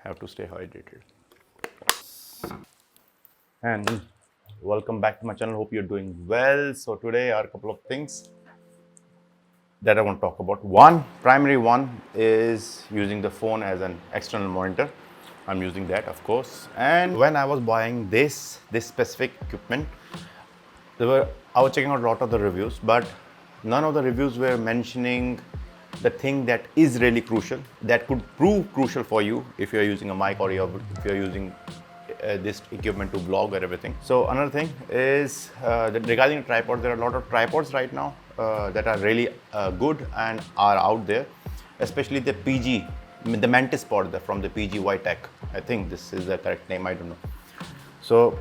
have to stay hydrated. And welcome back to my channel. Hope you're doing well. So today are a couple of things that I want to talk about. Primary one is using the phone as an external monitor. I'm using that, of course. And when I was buying this specific equipment, I was checking out a lot of the reviews, but none of the reviews were mentioning the thing that is really crucial, that could prove crucial for you if you're using a mic or if you're using this equipment to vlog or everything. So another thing is that regarding tripod, there are a lot of tripods right now that are really good and are out there, especially the PG, the Mantis pod from the PG Tech. I think this is the correct name, I don't know. So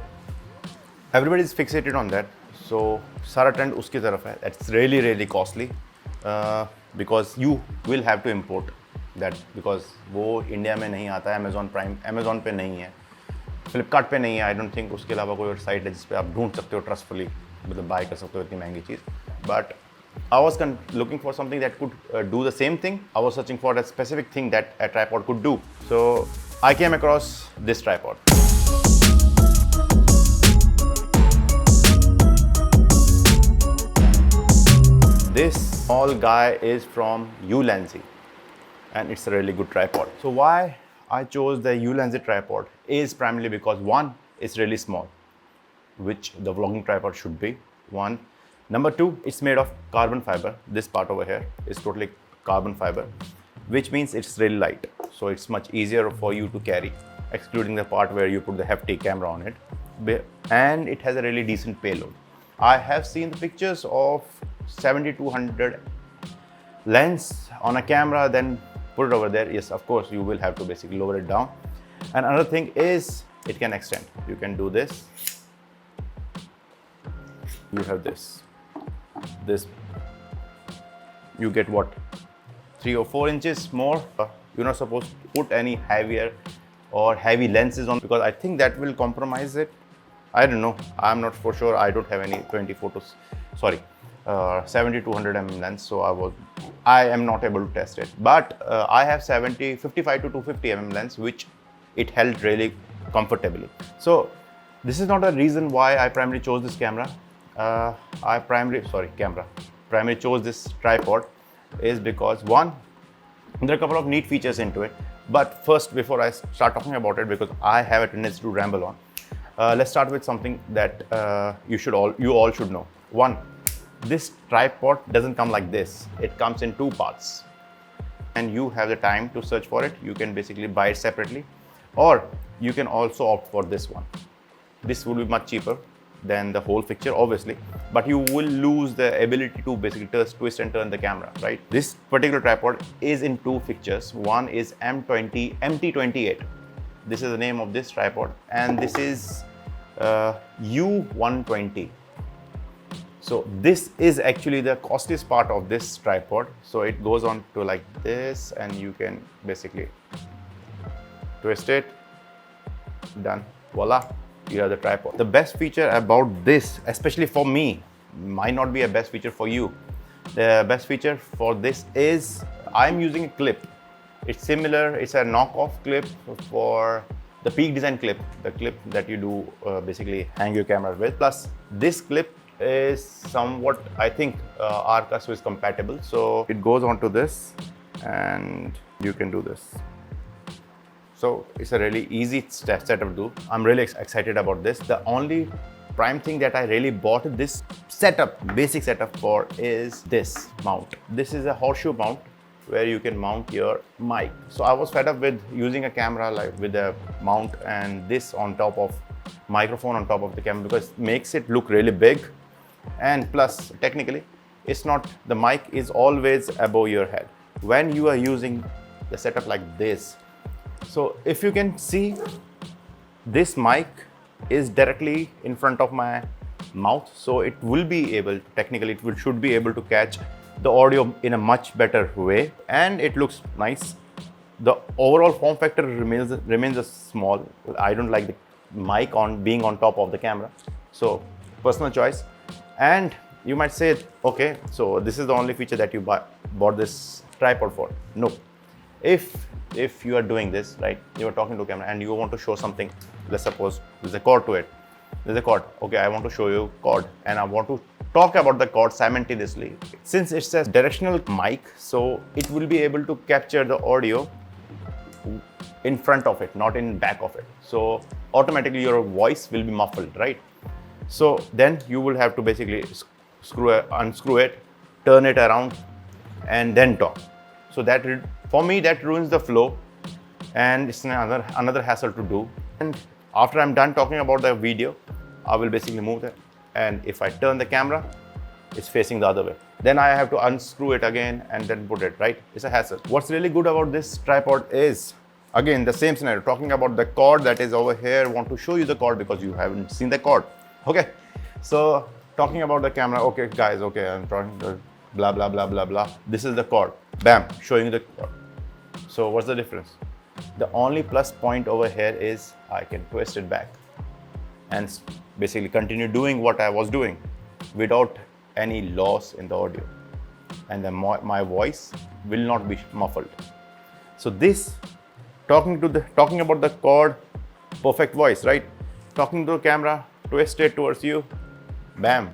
everybody is fixated on that. So सारा trend उसकी तरफ है. It's really costly because you will have to import that because वो India में नहीं आता है. Amazon पे नहीं है, Flipkart पे नहीं है. I don't think उसके अलावा कोई और साइट है जिस पे आप ढूंढ सकते हो ट्रस्टफुली, मतलब बाय कर सकते हो इतनी महंगी चीज़. But I was looking for something that could do the same thing. I was searching for a specific thing that a tripod could do. So I came across this tripod. This small guy is from Ulanzi and it's a really good tripod. So why I chose the Ulanzi tripod is primarily because one, it's really small, which the vlogging tripod should be. One. Number two, it's made of carbon fiber. This part over here is totally carbon fiber, which means it's really light. So it's much easier for you to carry, excluding the part where you put the hefty camera on it. And it has a really decent payload. I have seen the pictures of 70-200 lens on a camera, then put it over there. Yes, of course, you will have to basically lower it down. And another thing is it can extend. You can do this. You have this. You get what? 3 or 4 inches more. You're not supposed to put any heavier or heavy lenses on because I think that will compromise it. I don't know. I'm not for sure. I don't have any 70-200 mm lens, so I am not able to test it. But I have 55 to 250 mm lens, which it held really comfortably. So this is not a reason why I primarily chose this camera. Primarily chose this tripod is because one, there are a couple of neat features into it. But first, before I start talking about it, because I have a tendency to ramble on, let's start with something that you all should know. One, this tripod doesn't come like this. It comes in 2 parts, and you have the time to search for it. You can basically buy it separately, or you can also opt for this one. This will be much cheaper than the whole fixture, obviously, but you will lose the ability to basically twist and turn the camera, right? This particular tripod is in 2 fixtures. One is MT28. This is the name of this tripod, and this is U120. So this is actually the costliest part of this tripod. So it goes on to like this, and you can basically twist it. Done. Voila. You have the tripod. The best feature about this, especially for me, might not be a best feature for you. The best feature for this is I'm using a clip. It's similar. It's a knockoff clip for the Peak Design clip, the clip that you do basically hang your camera with. Plus, this clip is somewhat, I think, Arcus is compatible. So it goes onto this, and you can do this. So it's a really easy setup to do. I'm really excited about this. The only prime thing that I really bought this basic setup for is this mount. This is a horseshoe mount where you can mount your mic. So I was fed up with using a camera like with a mount and this on top of microphone on top of the camera because it makes it look really big. And plus, technically, the mic is always above your head when you are using the setup like this. So if you can see, this mic is directly in front of my mouth, so it will be able, technically should be able to catch the audio in a much better way, and it looks nice. The overall form factor remains small. I don't like the mic being on top of the camera, so personal choice. And you might say, okay, so this is the only feature that you bought this tripod for. No, if you are doing this, right, you are talking to a camera and you want to show something, let's suppose there's a cord to it. There's a cord. Okay, I want to show you cord and I want to talk about the cord simultaneously. Since it's a directional mic, so it will be able to capture the audio in front of it, not in back of it. So automatically your voice will be muffled, right? So then you will have to basically unscrew it, turn it around, and then talk. So that, for me, that ruins the flow, and it's another hassle to do. And after I'm done talking about the video, I will basically move it, and if I turn the camera, it's facing the other way. Then I have to unscrew it again and then put it, right? It's a hassle. What's really good about this tripod is, again, the same scenario, talking about the cord that is over here. Want to show you the cord because you haven't seen the cord. Okay, so talking about the camera. Okay, guys, okay, I'm talking to blah, blah, blah, blah, blah. This is the cord. Bam, showing you the cord. So what's the difference? The only plus point over here is I can twist it back and basically continue doing what I was doing without any loss in the audio, and then my voice will not be muffled. So this, talking about the cord, perfect voice, right? Talking to the camera, twist it towards you, bam,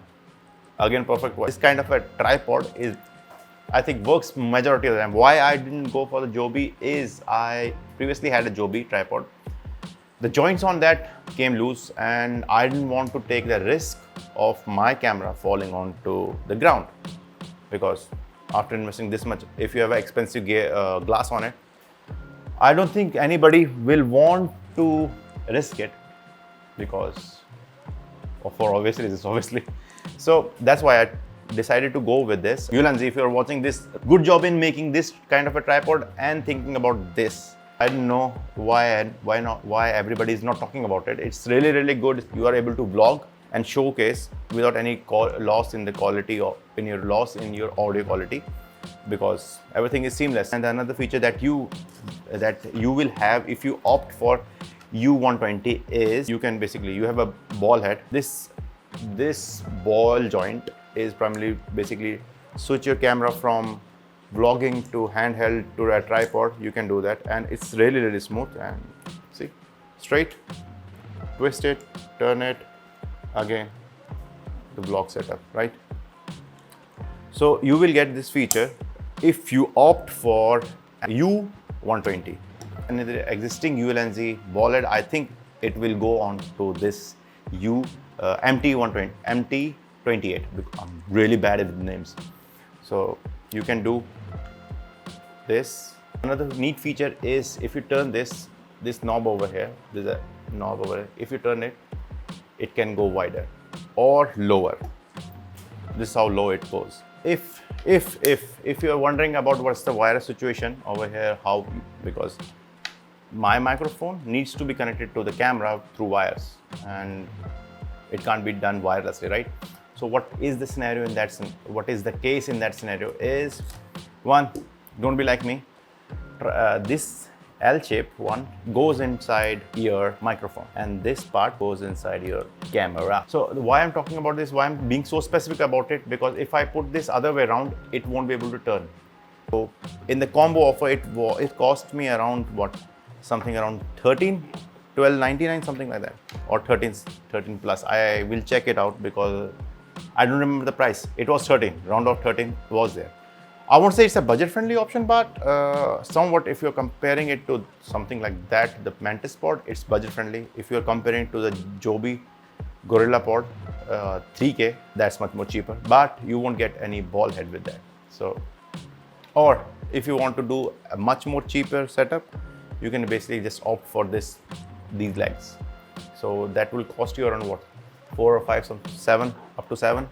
again perfect voice. This kind of a tripod is, I think, works majority of the time. Why I didn't go for the Joby is I previously had a Joby tripod. The joints on that came loose and I didn't want to take the risk of my camera falling onto the ground, because after investing this much, if you have an expensive glass on it, I don't think anybody will want to risk it, because for obvious reasons, obviously. So that's why I decided to go with this. Ulanzi, if you're watching this, good job in making this kind of a tripod and thinking about this. I don't know why everybody is not talking about it. It's really, really good. You are able to vlog and showcase without any loss in the quality or loss in your audio quality, because everything is seamless. And another feature that you will have if you opt for U120 is you can basically, you have a ball head. This ball joint is primarily basically switch your camera from vlogging to handheld to a tripod. You can do that, and it's really, really smooth. And see, straight, twist it, turn it, again the vlog setup, right? So you will get this feature if you opt for U120. And the existing Ulanzi ball head, I think it will go on to this MT120, MT28. I'm really bad at the names. So you can do this. Another neat feature is if you turn this knob over here, there's a knob over here. If you turn it, it can go wider or lower. This is how low it goes. If you are wondering about what's the wireless situation over here, because my microphone needs to be connected to the camera through wires and it can't be done wirelessly, right? So what is the scenario in that? What is the case in that scenario is, one, don't be like me. This L-shaped one goes inside your microphone and this part goes inside your camera. So why I'm talking about this, why I'm being so specific about it, because if I put this other way around, it won't be able to turn. So in the combo offer, it cost me around something around 12.99, something like that, or 13 plus. I will check it out because I don't remember the price. It was 13, round of 13 was there. I won't say it's a budget-friendly option, but somewhat if you're comparing it to something like that, the Mantis Pod, it's budget-friendly. If you're comparing it to the Joby Gorilla Pod 3K, that's much more cheaper, but you won't get any ball head with that. So, or if you want to do a much more cheaper setup, you can basically just opt for these legs. So that will cost you around what, 4 or 5, some 7, up to 7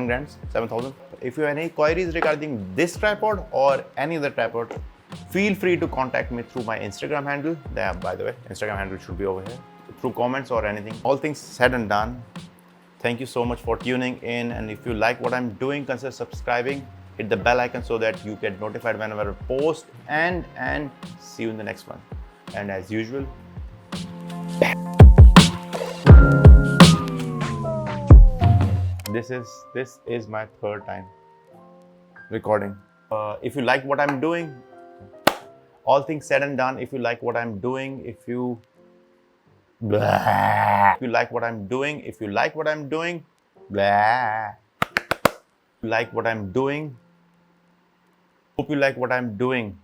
grand, 7,000. If you have any queries regarding this tripod or any other tripod, feel free to contact me through my Instagram handle. There, by the way, Instagram handle should be over here. Through comments or anything. All things said and done, thank you so much for tuning in. And if you like what I'm doing, consider subscribing. Hit the bell icon so that you get notified whenever I post. And see you in the next one. And as usual, this is my third time recording. If you like what I'm doing, all things said and done, if you like what I'm doing, if you like what I'm doing, if you like what I'm doing, like what I'm doing, hope you like what I'm doing.